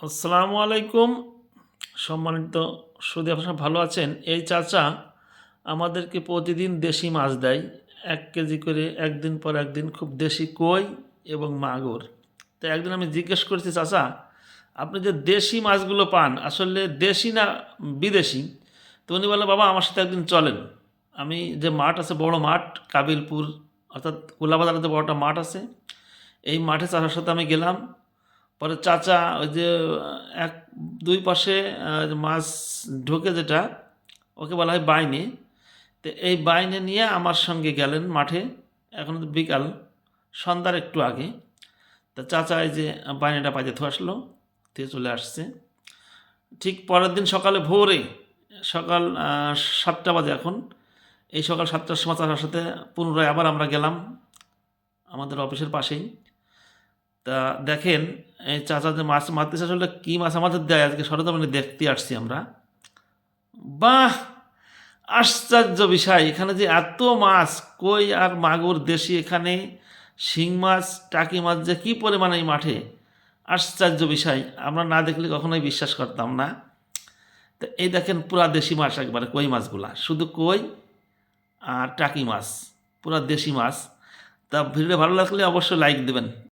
আসসালামু আলাইকুম। সম্মানিত সুদী, আপনারা ভালো আছেন? এই চাচা আমাদেরকে প্রতিদিন দেশি মাছ দেয় ১ কেজি করে, একদিন পর একদিন, খুব দেশি কই এবং মাগুর। তো একদিন আমি জিজ্ঞেস করেছি, চাচা আপনি যে দেশি মাছগুলো পান আসলে দেশি না বিদেশি? তো উনি বললেন, বাবা আমার সাথে একদিন চলেন। আমি যে মাঠ আছে, বড় মাঠ, কাবিলপুর অর্থাৎ কোলাবাজারে যে বড়টা মাঠ আছে, এই মাঠে চাচার সাথে আমি গেলাম। পরে চাচা ওই যে এক দুই পাশে মাছ ঢোকে যেটা, ওকে বলা হয় বাইনে। তো এই বাইনে নিয়ে আমার সঙ্গে গেলেন মাঠে। এখন তো বিকাল, সন্ধ্যার একটু আগে। তা চাচা এই যে বাইনেটা পাইতে থুয়ে আসলো, থুয়ে চলে আসছে। ঠিক পরের দিন সকালে ভোরে, সকাল ৭টা বাজে এখন, এই সকাল ৭টার সময় চাচার সাথে পুনরায় আবার আমরা গেলাম আমাদের অফিসের পাশেই। তা দেখেন, এই চাচা যে মাছ মারতেছে আসলে কী মাছ আমাদের দেয় আজকে সরেজমিনে দেখতে আসছি আমরা। বাহ! আশ্চর্য বিষয়, এখানে যে এত মাছ, কই আর মাগুর দেশি, এখানে শিং মাছ, টাকি মাছ যে কী পরিমাণে এই মাঠে, আশ্চর্য বিষয়। আমরা না দেখলে কখনোই বিশ্বাস করতাম না। তো এই দেখেন পুরা দেশি মাছ, একবারে কই মাছগুলা, শুধু কই আর টাকি মাছ, পুরা দেশি মাছ। তা ভিডিওটা ভালো লাগলে অবশ্যই লাইক দেবেন।